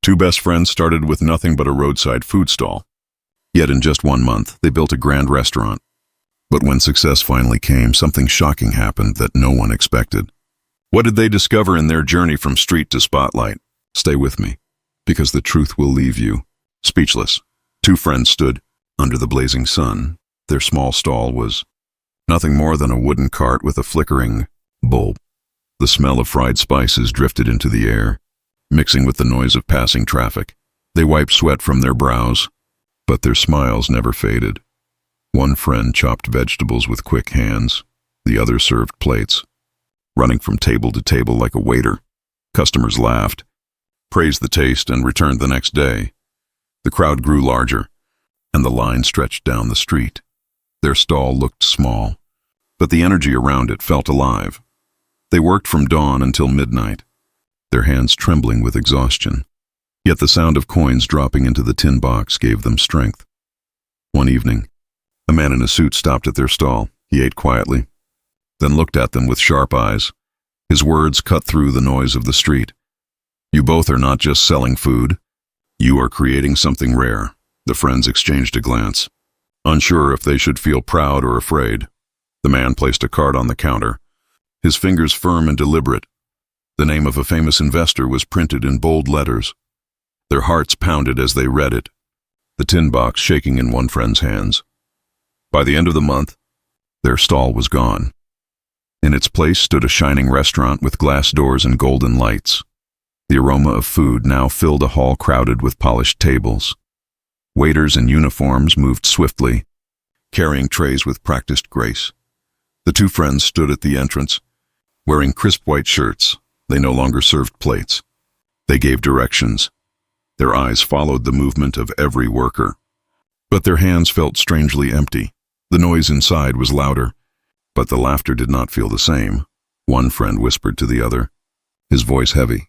Two best friends started with nothing but a roadside food stall. Yet in just 1 month, they built a grand restaurant. But when success finally came, something shocking happened that no one expected. What did they discover in their journey from street to spotlight? Stay with me, because the truth will leave you speechless. Two friends stood under the blazing sun. Their small stall was nothing more than a wooden cart with a flickering bulb. The smell of fried spices drifted into the air, mixing with the noise of passing traffic. They wiped sweat from their brows, but their smiles never faded. One friend chopped vegetables with quick hands. The other served plates, running from table to table like a waiter. Customers laughed, praised the taste, and returned the next day. The crowd grew larger, and the line stretched down the street. Their stall looked small, but the energy around it felt alive. They worked from dawn until midnight, their hands trembling with exhaustion. Yet the sound of coins dropping into the tin box gave them strength. One evening, a man in a suit stopped at their stall. He ate quietly, then looked at them with sharp eyes. His words cut through the noise of the street. "You both are not just selling food. You are creating something rare." The friends exchanged a glance, unsure if they should feel proud or afraid. The man placed a card on the counter, his fingers firm and deliberate. The name of a famous investor was printed in bold letters. Their hearts pounded as they read it, the tin box shaking in one friend's hands. By the end of the month, their stall was gone. In its place stood a shining restaurant with glass doors and golden lights. The aroma of food now filled a hall crowded with polished tables. Waiters in uniforms moved swiftly, carrying trays with practiced grace. The two friends stood at the entrance, wearing crisp white shirts. They no longer served plates. They gave directions. Their eyes followed the movement of every worker. But their hands felt strangely empty. The noise inside was louder, but the laughter did not feel the same. One friend whispered to the other, his voice heavy,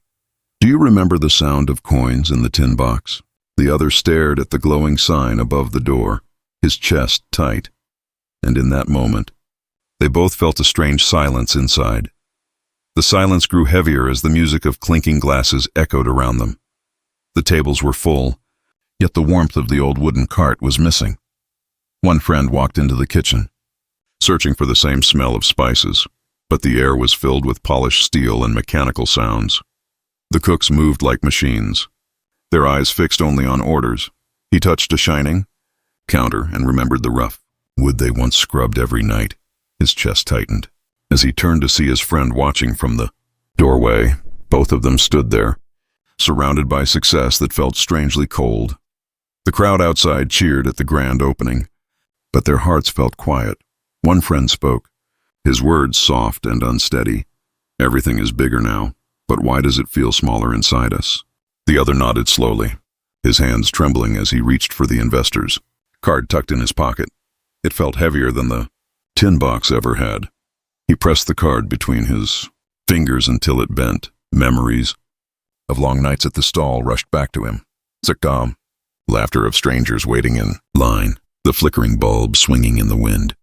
"Do you remember the sound of coins in the tin box?" The other stared at the glowing sign above the door, his chest tight. And in that moment, they both felt a strange silence inside. The silence grew heavier as the music of clinking glasses echoed around them. The tables were full, yet the warmth of the old wooden cart was missing. One friend walked into the kitchen, searching for the same smell of spices, but the air was filled with polished steel and mechanical sounds. The cooks moved like machines, their eyes fixed only on orders. He touched a shining counter and remembered the rough wood they once scrubbed every night. His chest tightened. As he turned to see his friend watching from the doorway, both of them stood there, surrounded by success that felt strangely cold. The crowd outside cheered at the grand opening, but their hearts felt quiet. One friend spoke, his words soft and unsteady. "Everything is bigger now, but why does it feel smaller inside us?" The other nodded slowly, his hands trembling as he reached for the investor's card tucked in his pocket. It felt heavier than the tin box ever had. He pressed the card between his fingers until it bent. Memories of long nights at the stall rushed back to him. Sitcom, laughter of strangers waiting in line, the flickering bulb swinging in the wind,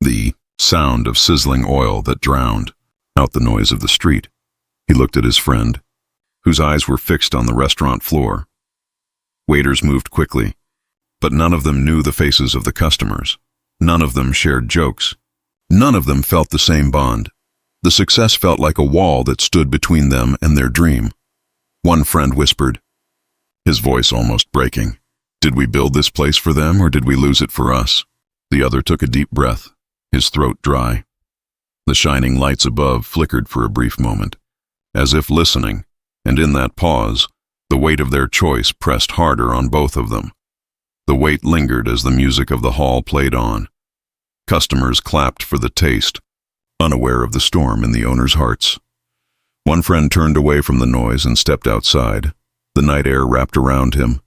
the sound of sizzling oil that drowned out the noise of the street. He looked at his friend, whose eyes were fixed on the restaurant floor. Waiters moved quickly, but none of them knew the faces of the customers. None of them shared jokes. None of them felt the same bond. The success felt like a wall that stood between them and their dream. One friend whispered, his voice almost breaking, "Did we build this place for them, or did we lose it for us?" The other took a deep breath, his throat dry. The shining lights above flickered for a brief moment, as if listening, and in that pause, the weight of their choice pressed harder on both of them. The weight lingered as the music of the hall played on. Customers clapped for the taste, unaware of the storm in the owners' hearts. One friend turned away from the noise and stepped outside. The night air wrapped around him,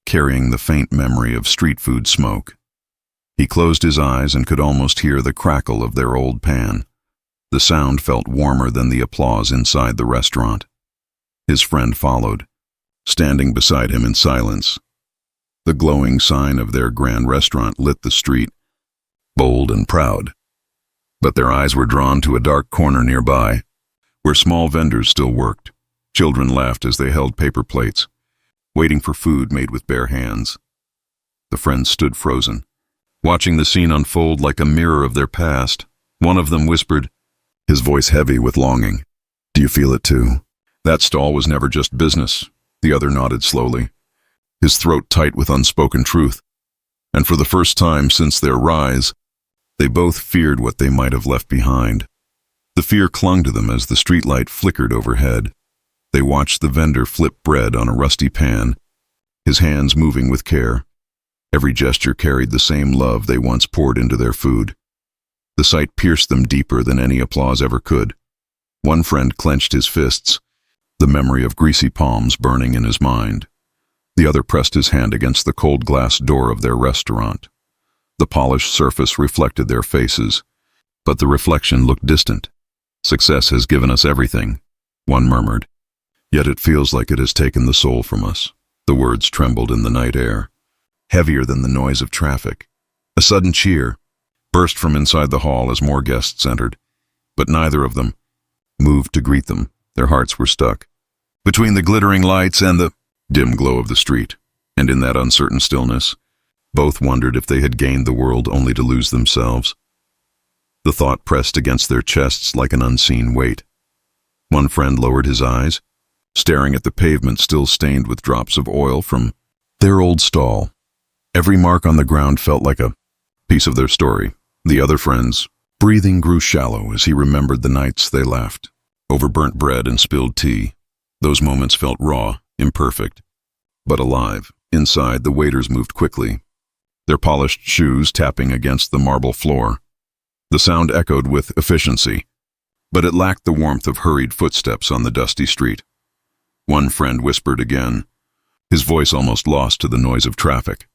carrying the faint memory of street food smoke. He closed his eyes and could almost hear the crackle of their old pan. The sound felt warmer than the applause inside the restaurant. His friend followed, standing beside him in silence. The glowing sign of their grand restaurant lit the street, bold and proud. But their eyes were drawn to a dark corner nearby, where small vendors still worked. Children laughed as they held paper plates, waiting for food made with bare hands. The friends stood frozen, watching the scene unfold like a mirror of their past. One of them whispered, his voice heavy with longing, "Do you feel it too? That stall was never just business." The other nodded slowly, his throat tight with unspoken truth. And for the first time since their rise, they both feared what they might have left behind. The fear clung to them as the streetlight flickered overhead. They watched the vendor flip bread on a rusty pan, his hands moving with care. Every gesture carried the same love they once poured into their food. The sight pierced them deeper than any applause ever could. One friend clenched his fists, the memory of greasy palms burning in his mind. The other pressed his hand against the cold glass door of their restaurant. The polished surface reflected their faces, but the reflection looked distant. "Success has given us everything," one murmured. "Yet it feels like it has taken the soul from us." The words trembled in the night air, heavier than the noise of traffic. A sudden cheer burst from inside the hall as more guests entered, but neither of them moved to greet them. Their hearts were stuck between the glittering lights and the dim glow of the street, and in that uncertain stillness, both wondered if they had gained the world only to lose themselves. The thought pressed against their chests like an unseen weight. One friend lowered his eyes, staring at the pavement still stained with drops of oil from their old stall. Every mark on the ground felt like a piece of their story. The other friend's breathing grew shallow as he remembered the nights they laughed over burnt bread and spilled tea. Those moments felt raw, imperfect, but alive. Inside, the waiters moved quickly, their polished shoes tapping against the marble floor. The sound echoed with efficiency, but it lacked the warmth of hurried footsteps on the dusty street. One friend whispered again, his voice almost lost to the noise of traffic,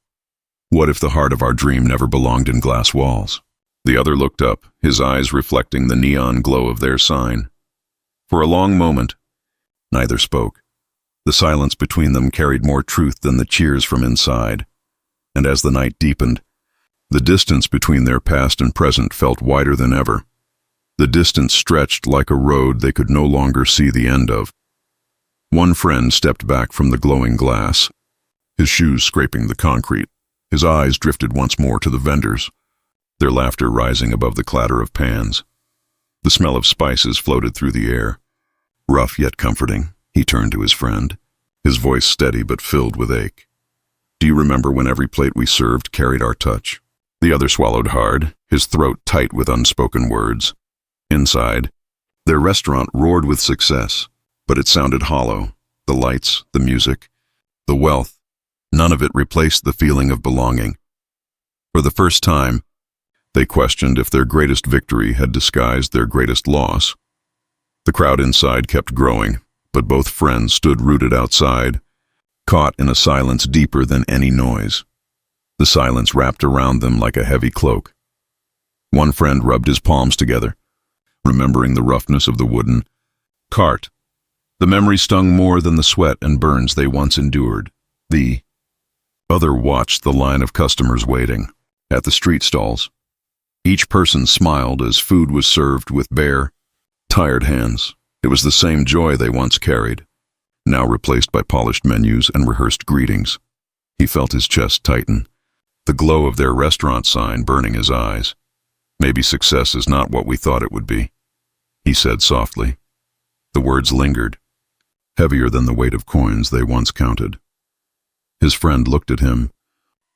"What if the heart of our dream never belonged in glass walls?" The other looked up, his eyes reflecting the neon glow of their sign. For a long moment, neither spoke. The silence between them carried more truth than the cheers from inside, and as the night deepened, the distance between their past and present felt wider than ever. The distance stretched like a road they could no longer see the end of. One friend stepped back from the glowing glass, his shoes scraping the concrete. His eyes drifted once more to the vendors, their laughter rising above the clatter of pans. The smell of spices floated through the air. Rough yet comforting, he turned to his friend, his voice steady but filled with ache. "Do you remember when every plate we served carried our touch?" The other swallowed hard, his throat tight with unspoken words. Inside, their restaurant roared with success, but it sounded hollow. The lights, the music, the wealth, none of it replaced the feeling of belonging. For the first time, they questioned if their greatest victory had disguised their greatest loss. The crowd inside kept growing, but both friends stood rooted outside, caught in a silence deeper than any noise. The silence wrapped around them like a heavy cloak. One friend rubbed his palms together, remembering the roughness of the wooden cart. The memory stung more than the sweat and burns they once endured. The other watched the line of customers waiting at the street stalls. Each person smiled as food was served with bare, tired hands. It was the same joy they once carried, now replaced by polished menus and rehearsed greetings. He felt his chest tighten, the glow of their restaurant sign burning his eyes. "Maybe success is not what we thought it would be," he said softly. The words lingered, heavier than the weight of coins they once counted. His friend looked at him,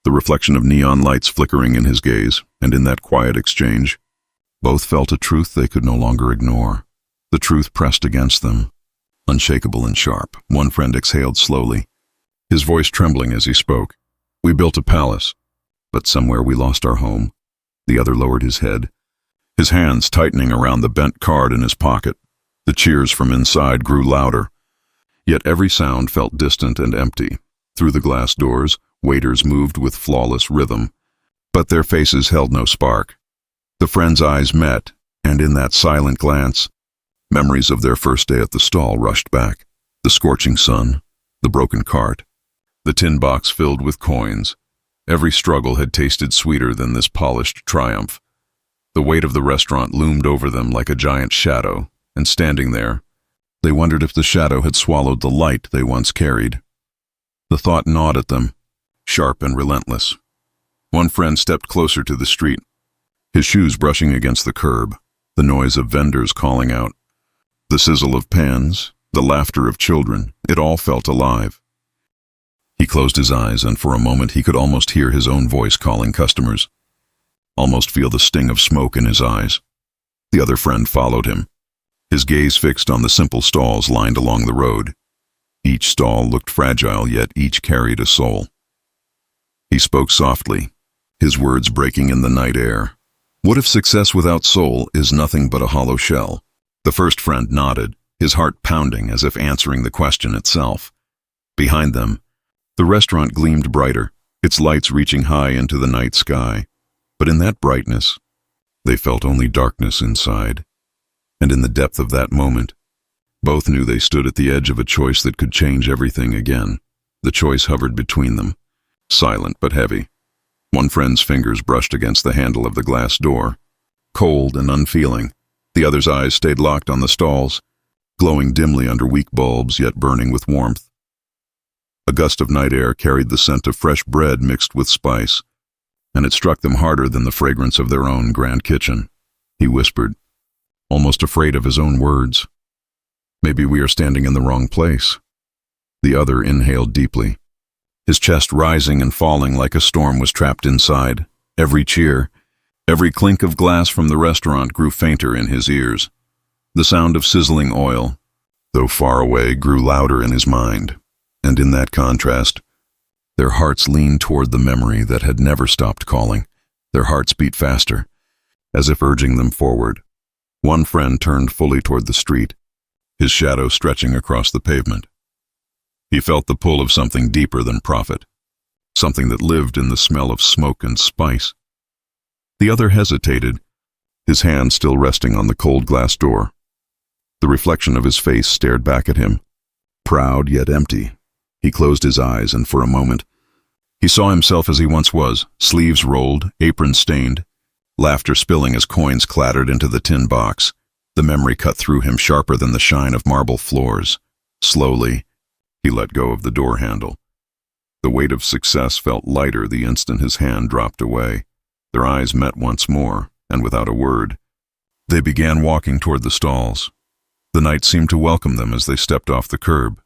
the reflection of neon lights flickering in his gaze, and in that quiet exchange, both felt a truth they could no longer ignore. The truth pressed against them, unshakable and sharp. One friend exhaled slowly, his voice trembling as he spoke. "We built a palace, but somewhere we lost our home." The other lowered his head, his hands tightening around the bent card in his pocket. The cheers from inside grew louder, yet every sound felt distant and empty. Through the glass doors, waiters moved with flawless rhythm, but their faces held no spark. The friends' eyes met, and in that silent glance, memories of their first day at the stall rushed back. The scorching sun, the broken cart, the tin box filled with coins. Every struggle had tasted sweeter than this polished triumph. The weight of the restaurant loomed over them like a giant shadow, and standing there, they wondered if the shadow had swallowed the light they once carried. The thought gnawed at them, sharp and relentless. One friend stepped closer to the street, his shoes brushing against the curb, the noise of vendors calling out. The sizzle of pans, the laughter of children, it all felt alive. He closed his eyes, and for a moment he could almost hear his own voice calling customers, almost feel the sting of smoke in his eyes. The other friend followed him, his gaze fixed on the simple stalls lined along the road. Each stall looked fragile, yet each carried a soul. He spoke softly, his words breaking in the night air. What if success without soul is nothing but a hollow shell? The first friend nodded, his heart pounding as if answering the question itself. Behind them, the restaurant gleamed brighter, its lights reaching high into the night sky. But in that brightness, they felt only darkness inside. And in the depth of that moment, both knew they stood at the edge of a choice that could change everything again. The choice hovered between them, silent but heavy. One friend's fingers brushed against the handle of the glass door, cold and unfeeling. The other's eyes stayed locked on the stalls, glowing dimly under weak bulbs, yet burning with warmth. A gust of night air carried the scent of fresh bread mixed with spice, and it struck them harder than the fragrance of their own grand kitchen. He whispered, almost afraid of his own words. Maybe we are standing in the wrong place. The other inhaled deeply, his chest rising and falling like a storm was trapped inside. Every cheer, every clink of glass from the restaurant grew fainter in his ears. The sound of sizzling oil, though far away, grew louder in his mind. And in that contrast, their hearts leaned toward the memory that had never stopped calling. Their hearts beat faster, as if urging them forward. One friend turned fully toward the street, his shadow stretching across the pavement. He felt the pull of something deeper than profit, something that lived in the smell of smoke and spice. The other hesitated, his hand still resting on the cold glass door. The reflection of his face stared back at him, proud yet empty. He closed his eyes, and for a moment, he saw himself as he once was, sleeves rolled, apron stained, laughter spilling as coins clattered into the tin box. The memory cut through him sharper than the shine of marble floors. Slowly, he let go of the door handle. The weight of success felt lighter the instant his hand dropped away. Their eyes met once more, and without a word, they began walking toward the stalls. The night seemed to welcome them as they stepped off the curb.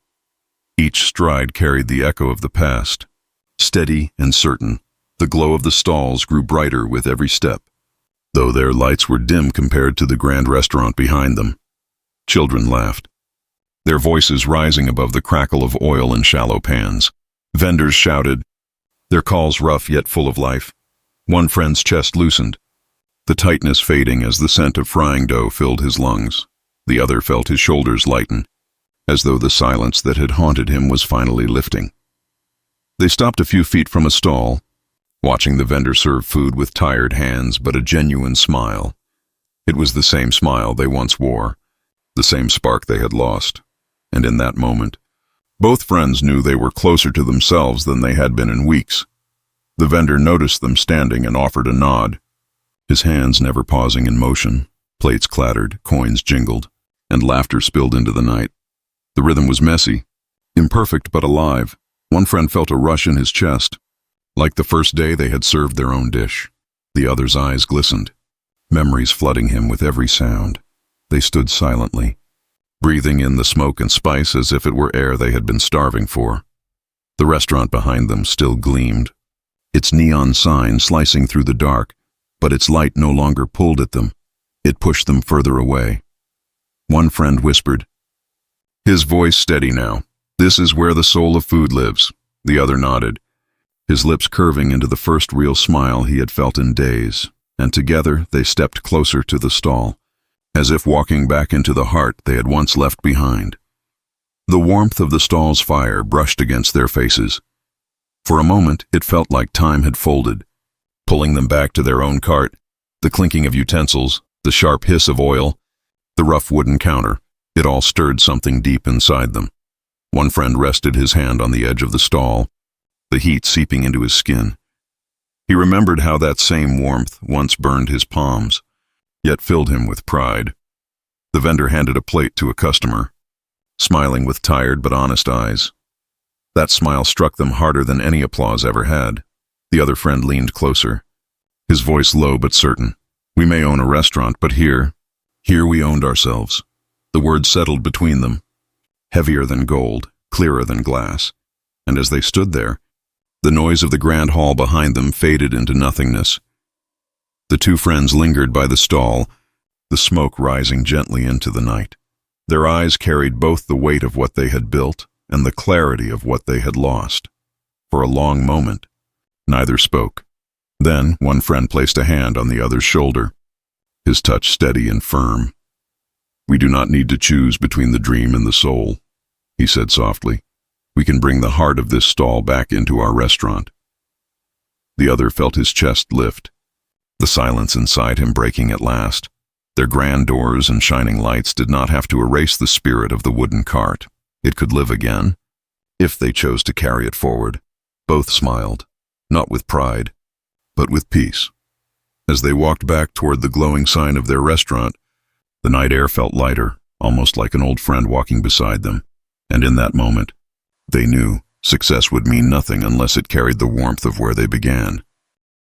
Each stride carried the echo of the past. Steady and certain, the glow of the stalls grew brighter with every step, though their lights were dim compared to the grand restaurant behind them. Children laughed, their voices rising above the crackle of oil in shallow pans. Vendors shouted, their calls rough yet full of life. One friend's chest loosened, the tightness fading as the scent of frying dough filled his lungs. The other felt his shoulders lighten, as though the silence that had haunted him was finally lifting. They stopped a few feet from a stall, watching the vendor serve food with tired hands but a genuine smile. It was the same smile they once wore, the same spark they had lost, and in that moment, both friends knew they were closer to themselves than they had been in weeks. The vendor noticed them standing and offered a nod, his hands never pausing in motion. Plates clattered, coins jingled, and laughter spilled into the night. The rhythm was messy, imperfect but alive. One friend felt a rush in his chest, like the first day they had served their own dish. The other's eyes glistened, memories flooding him with every sound. They stood silently, breathing in the smoke and spice as if it were air they had been starving for. The restaurant behind them still gleamed, its neon sign slicing through the dark, but its light no longer pulled at them. It pushed them further away. One friend whispered, his voice steady now, "This is where the soul of food lives." The other nodded, his lips curving into the first real smile he had felt in days, and together they stepped closer to the stall, as if walking back into the heart they had once left behind. The warmth of the stall's fire brushed against their faces. For a moment, it felt like time had folded, pulling them back to their own cart, the clinking of utensils, the sharp hiss of oil, the rough wooden counter. It all stirred something deep inside them. One friend rested his hand on the edge of the stall, the heat seeping into his skin. He remembered how that same warmth once burned his palms, yet filled him with pride. The vendor handed a plate to a customer, smiling with tired but honest eyes. That smile struck them harder than any applause ever had. The other friend leaned closer, his voice low but certain. We may own a restaurant, but here we owned ourselves. The words settled between them, heavier than gold, clearer than glass. And as they stood there, the noise of the grand hall behind them faded into nothingness. The two friends lingered by the stall, the smoke rising gently into the night. Their eyes carried both the weight of what they had built and the clarity of what they had lost. For a long moment, neither spoke. Then one friend placed a hand on the other's shoulder, his touch steady and firm. "We do not need to choose between the dream and the soul," he said softly. "We can bring the heart of this stall back into our restaurant." The other felt his chest lift, the silence inside him breaking at last. Their grand doors and shining lights did not have to erase the spirit of the wooden cart. It could live again, if they chose to carry it forward. Both smiled, not with pride, but with peace. As they walked back toward the glowing sign of their restaurant, the night air felt lighter, almost like an old friend walking beside them. And in that moment, they knew success would mean nothing unless it carried the warmth of where they began.